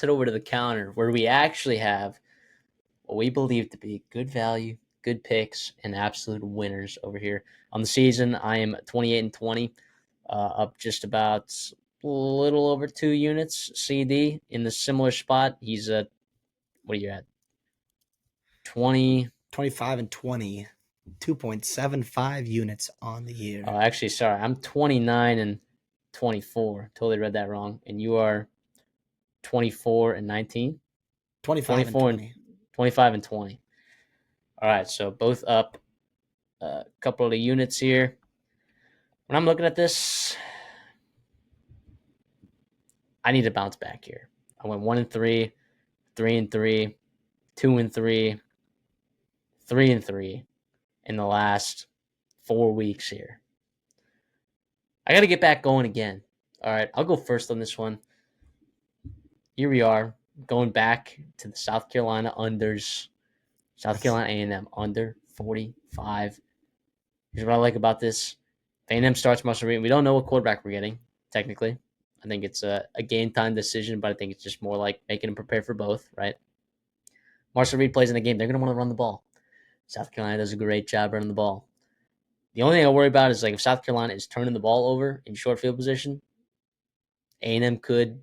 Head over to the counter where we actually have what we believe to be good value, good picks, and absolute winners over here. On the season, I am 28-20, up just about a little over 2 units. CD in the similar spot. He's at, what are you at? 20. 25-20, 2.75 units on the year. Oh, actually, sorry. I'm 29-24. Totally read that wrong. And you are 24-19? 25-20. 25-20. All right, so both up a couple of the units here. When I'm looking at this, I need to bounce back here. I went 1-3, 3-3, 2-3, 3-3 in the last 4 weeks here. I got to get back going again. All right, I'll go first on this one. Here we are, going back to the South Carolina unders. South Carolina A&M under 45. Here's what I like about this. If A&M starts Marshall Reed, we don't know what quarterback we're getting, technically. I think it's a game time decision, but I think it's just more like making them prepare for both, right? Marshall Reed plays in a game. They're going to want to run the ball. South Carolina does a great job running the ball. The only thing I worry about is like if South Carolina is turning the ball over in short field position, A&M could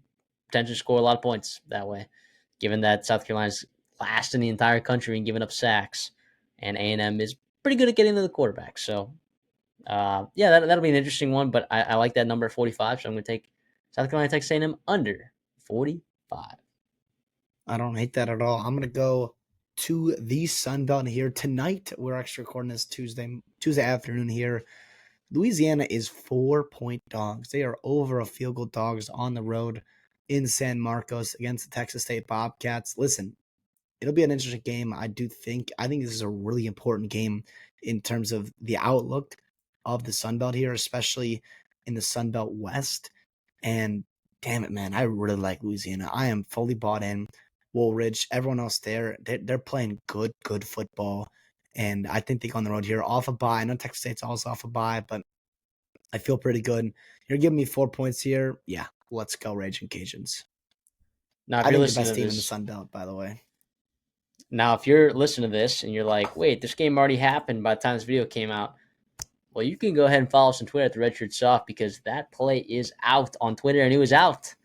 potentially score a lot of points that way, given that South Carolina's last in the entire country in giving up sacks, and A&M is pretty good at getting to the quarterback. So, that'll be an interesting one, but I like that number 45, so I'm going to take South Carolina Texas A&M under 45. I don't hate that at all. I'm going to go to the Sun Belt here tonight. We're actually recording this Tuesday afternoon here. Louisiana is 4-point dogs. They are over a field goal dogs on the road in San Marcos against the Texas State Bobcats. Listen, it'll be an interesting game. I think this is a really important game in terms of the outlook of the Sun Belt here, especially in the Sun Belt West. And damn it, man, I really like Louisiana. I am fully bought in. Woolridge, everyone else there, they're playing good football. And I think they go on the road here off a bye. I know Texas State's also off a bye, but I feel pretty good. You're giving me 4 points here. Yeah, let's go Raging Cajuns. Now, I think the best team in the Sun Belt, by the way. Now, if you're listening to this and you're like, wait, this game already happened by the time this video came out, well, you can go ahead and follow us on Twitter at the Redshirt Soft because that play is out on Twitter, and it was out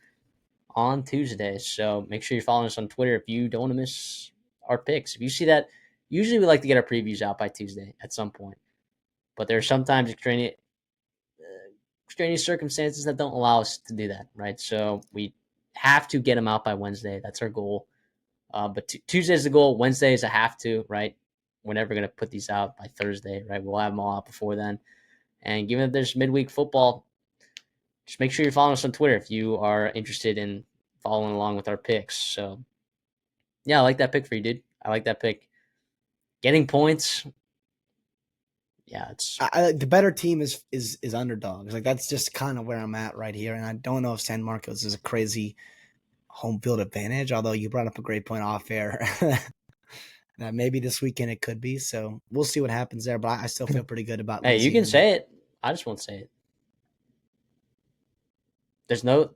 on Tuesday. So make sure you're following us on Twitter if you don't want to miss our picks. If you see that, usually we like to get our previews out by Tuesday at some point. But there are sometimes extraneous circumstances that don't allow us to do that, right? So we have to get them out by Wednesday. That's our goal. But Tuesday is the goal. Wednesday is a have to, right? We're never going to put these out by Thursday, right? We'll have them all out before then. And given that there's midweek football, just make sure you're following us on Twitter if you are interested in following along with our picks. So, yeah, I like that pick for you, dude. I like that pick. Getting points, yeah, it's the better team is underdogs. Like that's just kind of where I'm at right here. And I don't know if San Marcos is a crazy home field advantage, although you brought up a great point off air. That maybe this weekend it could be. So we'll see what happens there. But I still feel pretty good about. Hey, you can say it. I just won't say it. There's no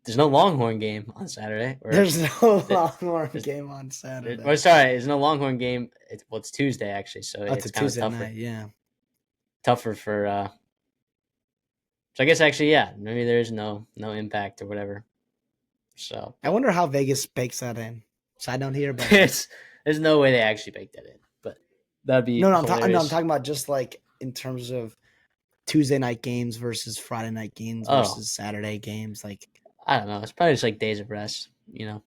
Longhorn game on Saturday. There's no Longhorn game on Saturday. Sorry, there's no Longhorn game. It's Tuesday actually, so it's a kind Tuesday of tougher. Night, yeah, tougher for. So I guess actually, yeah, maybe there's no impact or whatever. So I wonder how Vegas bakes that in. Side note here, but there's no way they actually bake that in. But that'd be no. I'm talking about just like in terms of Tuesday night games versus Friday night games versus Saturday games. Like I don't know. It's probably just like days of rest. I'm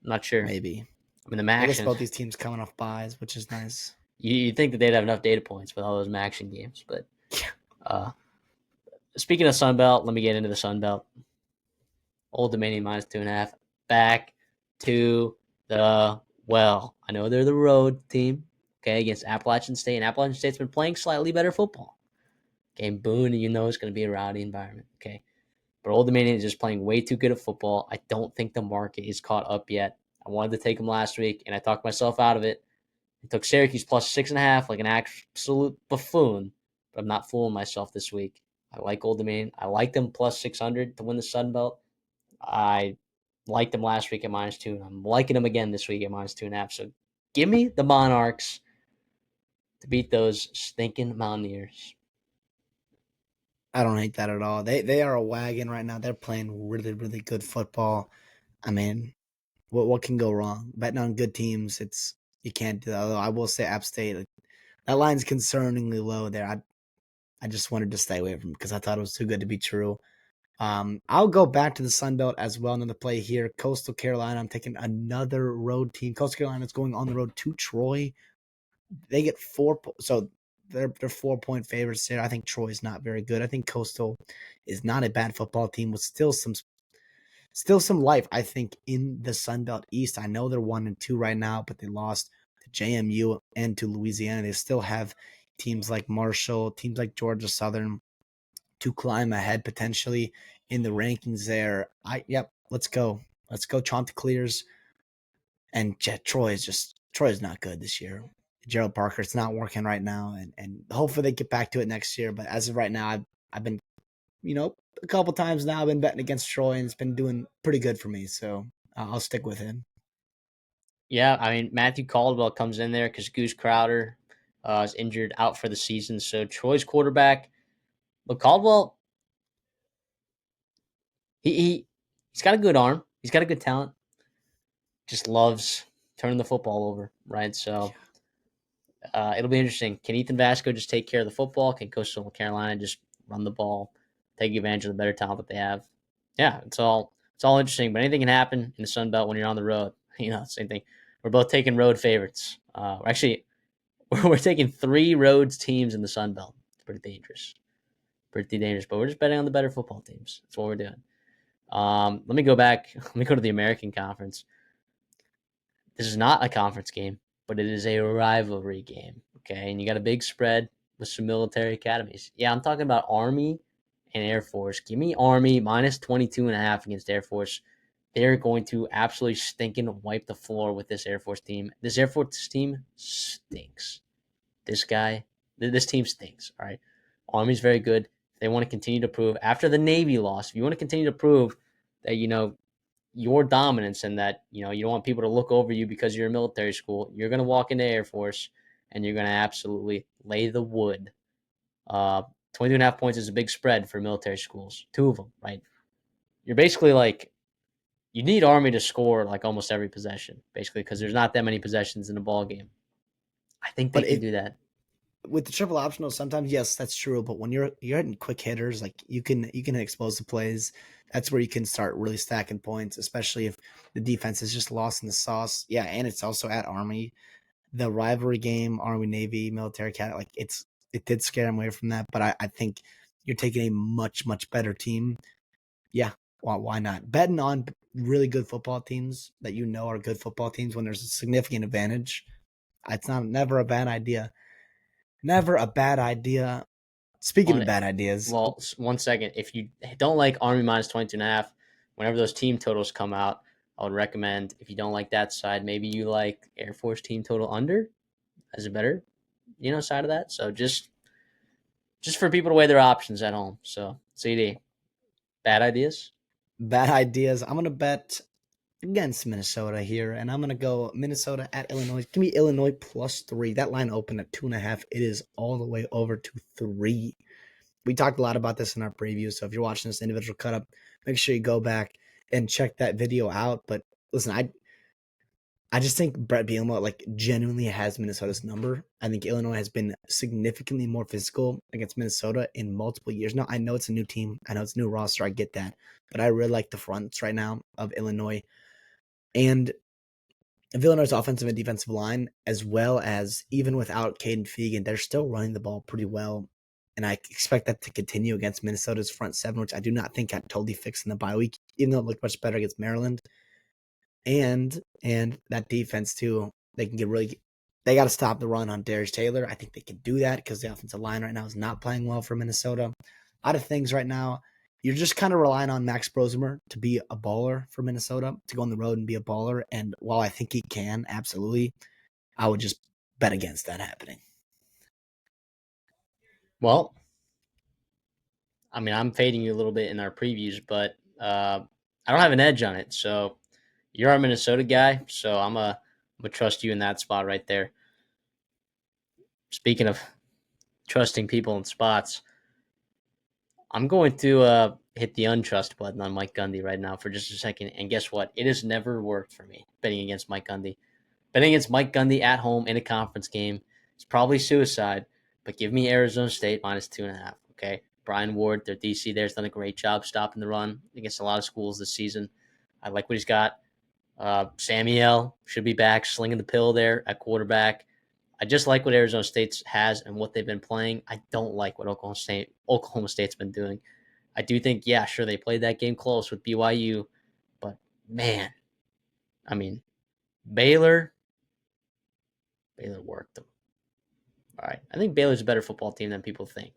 not sure. Maybe. I mean, the Maction. I guess both these teams coming off buys, which is nice. You'd think that they'd have enough data points with all those Maction games, but speaking of Sunbelt, let me get into the Sunbelt. Old Dominion minus 2.5. Back to the well. I know they're the road team, okay, against Appalachian State, and Appalachian State's been playing slightly better football. Okay, Boone, it's going to be a rowdy environment, okay? But Old Dominion is just playing way too good at football. I don't think the market is caught up yet. I wanted to take them last week, and I talked myself out of it. I took Syracuse plus 6.5 like an absolute buffoon, but I'm not fooling myself this week. I like Old Dominion. I like them plus 600 to win the Sun Belt. I Liked them last week at -2. And I'm liking them again this week at -2.5. So give me the Monarchs to beat those stinking Mountaineers. I don't hate that at all. They are a wagon right now. They're playing really, really good football. I mean, what can go wrong? Betting on good teams, it's you can't do that. Although I will say App State, like, that line's concerningly low there. I just wanted to stay away from it because I thought it was too good to be true. I'll go back to the Sun Belt as well. Another play here. Coastal Carolina. I'm taking another road team. Coastal Carolina is going on the road to Troy. They get so they're 4-point favorites there. I think Troy's not very good. I think Coastal is not a bad football team with still some life, I think, in the Sun Belt East. I know they're 1-2 right now, but they lost to JMU and to Louisiana. They still have teams like Marshall, teams like Georgia Southern to climb ahead potentially in the rankings there. Let's go. Let's go Chanticleers. And Troy is not good this year. Gerald Parker, it's not working right now, and hopefully they get back to it next year. But as of right now, I've been, a couple times now I've been betting against Troy, and it's been doing pretty good for me. So I'll stick with him. Yeah, I mean, Matthew Caldwell comes in there because Goose Crowder is injured out for the season. So Troy's quarterback, but Caldwell, he's got a good arm. He's got a good talent. Just loves turning the football over, right? So it'll be interesting. Can Ethan Vasco just take care of the football? Can Coastal Carolina just run the ball, take advantage of the better talent that they have? Yeah, it's all interesting. But anything can happen in the Sun Belt when you're on the road. Same thing. We're both taking road favorites. Actually, we're taking 3 roads teams in the Sun Belt. It's pretty dangerous. Pretty dangerous. But we're just betting on the better football teams. That's what we're doing. Let me go back. Let me go to the American Conference. This is not a conference game, but it is a rivalry game. Okay, and you got a big spread with some military academies. Yeah, I'm talking about Army and Air Force. Give me Army minus 22.5 against Air Force. They're going to absolutely stinking wipe the floor with this Air Force team. This Air Force team stinks. This team stinks. All right, Army's very good. They want to continue to prove after the Navy loss. If you want to continue to prove that your dominance and that you don't want people to look over you because you're a military school, you're going to walk into Air Force and you're going to absolutely lay the wood. 22.5 points is a big spread for military schools, 2 of them, right? You're basically like, you need Army to score like almost every possession, basically, because there's not that many possessions in a ball game. I think they But can do that. with the triple optional, sometimes yes, that's true. But when you're hitting quick hitters, like you can expose the plays. That's where you can start really stacking points, especially if the defense is just lost in the sauce. Yeah, and it's also at Army, the rivalry game, Army Navy military cat. Like it did scare him away from that, but I think you're taking a much much better team. Yeah, why not betting on really good football teams that are good football teams when there's a significant advantage? It's not never a bad idea. Never a bad idea. Speaking On of it. bad ideas, Well, 1 second. If you don't like Army minus 22.5, whenever those team totals come out, I would recommend, if you don't like that side, maybe you like Air Force team total under as a better, side of that. So just for people to weigh their options at home. So CD, bad ideas. bad ideas. I'm gonna bet against Minnesota here, and I'm gonna go Minnesota at Illinois. Give me Illinois +3. That line opened at 2.5. It is all the way over to 3. We talked a lot about this in our preview, so if you're watching this individual cut up, make sure you go back and check that video out. But listen, I just think Brett Bielema like genuinely has Minnesota's number. I think Illinois has been significantly more physical against Minnesota in multiple years now. I know it's a new team. I know it's a new roster. I get that. But I really like the fronts right now of Illinois. And Illinois' offensive and defensive line, as well as even without Caden Fegan, they're still running the ball pretty well. And I expect that to continue against Minnesota's front seven, which I do not think got totally fixed in the bye week, even though it looked much better against Maryland. And that defense too, they got to stop the run on Darius Taylor. I think they can do that because the offensive line right now is not playing well for Minnesota. A lot of things right now. You're just kind of relying on Max Brosemer to be a baller for Minnesota, to go on the road and be a baller. And while I think he can, absolutely, I would just bet against that happening. Well, I mean, I'm fading you a little bit in our previews, but I don't have an edge on it. So You're our Minnesota guy, so I'm gonna trust you in that spot right there. Speaking of trusting people in spots, I'm going to hit the untrust button on Mike Gundy right now for just a second. And guess what? It has never worked for me betting against Mike Gundy. Betting against Mike Gundy at home in a conference game is probably suicide, but give me Arizona State minus 2.5. Okay. Brian Ward, their DC there's done a great job stopping the run against a lot of schools this season. I like what he's got. Samuel should be back, slinging the pill there at quarterback. I just like what Arizona State has and what they've been playing. I don't like what Oklahoma State's been doing. I do think, yeah, sure, they played that game close with BYU, but man, I mean, Baylor, Baylor worked them. All right, I think Baylor's a better football team than people think,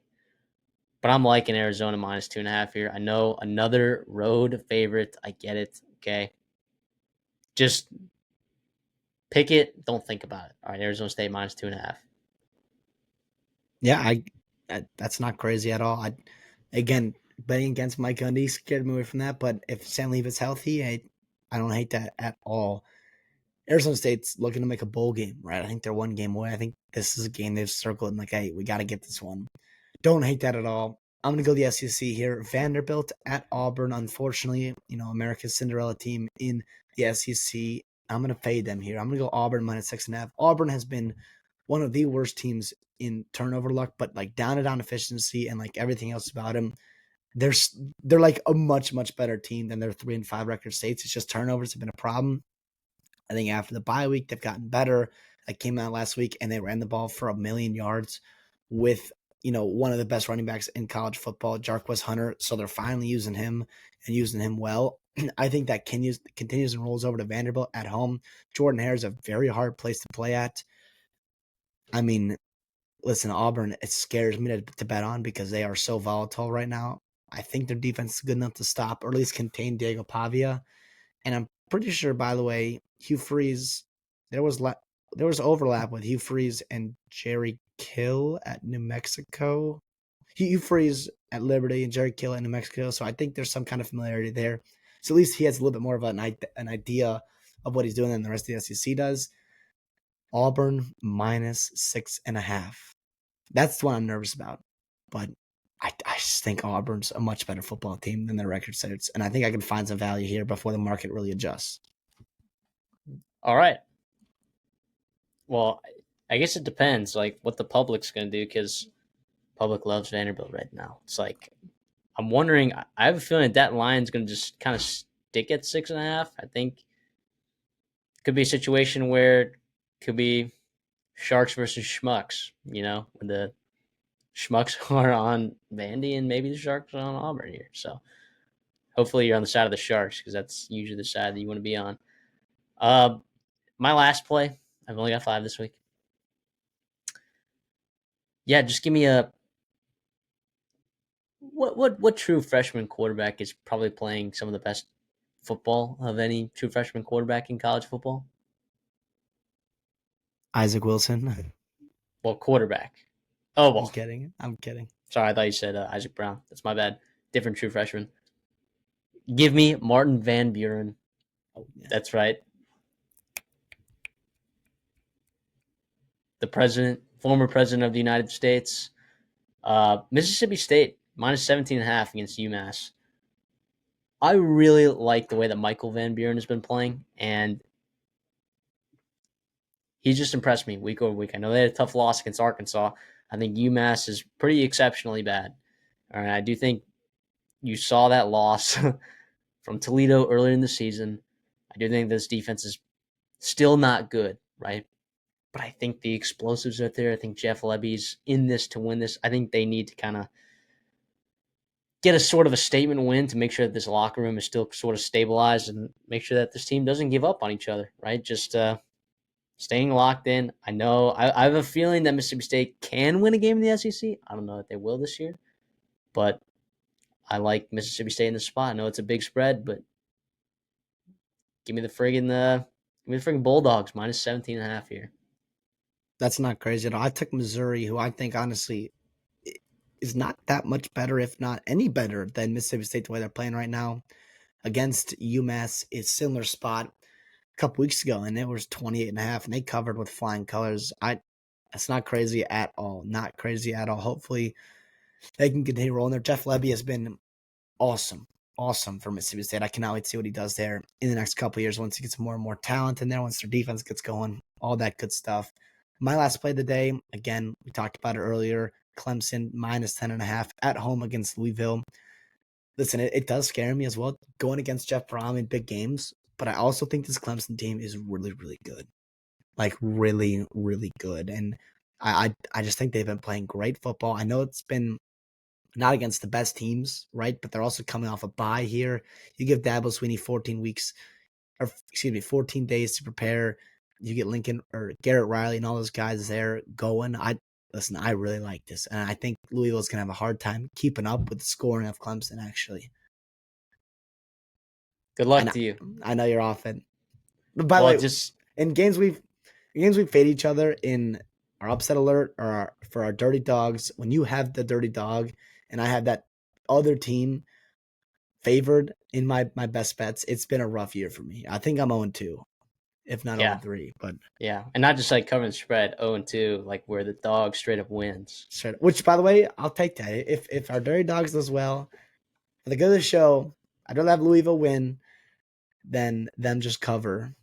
but I'm liking Arizona minus 2.5 here. I know another road favorite. I get it. Okay, just pick it. Don't think about it. All right, Arizona State minus 2.5. Yeah, that's not crazy at all. Again, betting against Mike Gundy scared me away from that. But if Sam Leavitt's healthy, I don't hate that at all. Arizona State's looking to make a bowl game, right? I think they're one game away. I think this is a game they've circled and like, hey, we got to get this one. Don't hate that at all. I'm going to go the SEC here. Vanderbilt at Auburn. Unfortunately, America's Cinderella team in the SEC. I'm going to fade them here. I'm going to go Auburn minus 6.5. Auburn has been one of the worst teams in turnover luck, but like down efficiency and like everything else about them, they're like a much better team than their 3-5 record states. It's just turnovers have been a problem. I think after the bye week, they've gotten better. I came out last week and they ran the ball for 1,000,000 yards with, one of the best running backs in college football, Jarquez Hunter. So they're finally using him and using him well. I think that continues and rolls over to Vanderbilt at home. Jordan Hare is a very hard place to play at. I mean, listen, Auburn, it scares me to bet on because they are so volatile right now. I think their defense is good enough to stop or at least contain Diego Pavia. And I'm pretty sure, by the way, Hugh Freeze, there was overlap with Hugh Freeze and Jerry Kill at New Mexico. Hugh Freeze at Liberty and Jerry Kill at New Mexico. So I think there's some kind of familiarity there. So at least he has a little bit more of an idea of what he's doing than the rest of the SEC does. Auburn minus 6.5. That's the one I'm nervous about. But I just think Auburn's a much better football team than their record says. And I think I can find some value here before the market really adjusts. All right. Well, I guess it depends, like what the public's going to do, because public loves Vanderbilt right now. It's like I'm wondering. I have a feeling that line's going to just kind of stick at 6.5. I think it could be a situation where it could be Sharks versus Schmucks. When the Schmucks are on Vandy and maybe the Sharks are on Auburn here. So hopefully you're on the side of the Sharks because that's usually the side that you want to be on. My last play, I've only got 5 this week. Yeah, just give me a what true freshman quarterback is probably playing some of the best football of any true freshman quarterback in college football? Isaac Wilson. Well, quarterback. Oh I'm well. kidding. Sorry, I thought you said Isaac Brown. That's my bad. Different true freshman. Give me Martin Van Buren. Oh, yeah. That's right. The former president of the United States. Mississippi State minus 17.5 against UMass. I really like the way that Michael Van Buren has been playing, and he's just impressed me week over week. I know they had a tough loss against Arkansas. I think UMass is pretty exceptionally bad. All right, I do think you saw that loss from Toledo earlier in the season. I do think this defense is still not good, right? But I think the explosives are there. I think Jeff Lebby's in this to win this. I think they need to kind of get a sort of a statement win to make sure that this locker room is still sort of stabilized and make sure that this team doesn't give up on each other, right? Just staying locked in. I know I have a feeling that Mississippi State can win a game in the SEC. I don't know if they will this year, but I like Mississippi State in the spot. I know it's a big spread, but give me the friggin' Bulldogs minus 17.5 here. That's not crazy at all. I took Missouri, who I think honestly is not that much better, if not any better than Mississippi State the way they're playing right now. Against UMass is similar spot. couple weeks ago, and it was 28.5, and they covered with flying colors. That's not crazy at all. Not crazy at all. Hopefully, they can continue rolling there. Jeff Lebby has been awesome, awesome for Mississippi State. I cannot wait to see what he does there in the next couple of years once he gets more and more talent in there, once their defense gets going, all that good stuff. My last play of the day, again, we talked about it earlier. Clemson minus 10.5 at home against Louisville. Listen, it does scare me as well going against Jeff Brom in big games, but I also think this Clemson team is really, really good. Like really, really good. And I just think they've been playing great football. I know it's been not against the best teams, right? But they're also coming off a bye here. You give Dabo Sweeney 14 days to prepare. You get Lincoln or Garrett Riley and all those guys there going. I really like this. And I think Louisville's gonna have a hard time keeping up with the scoring of Clemson, actually. Good I luck know, to you. I know you're often. But by the Well, way, just in games we fade each other in our upset alert or for our dirty dogs. When you have the dirty dog and I have that other team favored in my best bets, it's been a rough year for me. I think I'm 0-2, if not yeah, 0-3. But yeah, and not just like covering the spread 0-2, like where the dog straight up wins. which, by the way, I'll take that. If our dirty dogs does well for the good of the show, I'd rather have Louisville win than them just cover.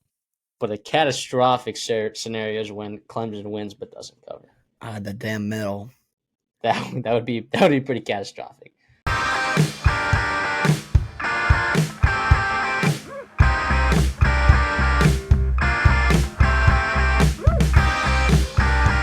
But a catastrophic scenario is when Clemson wins but doesn't cover. The damn middle. That would be pretty catastrophic.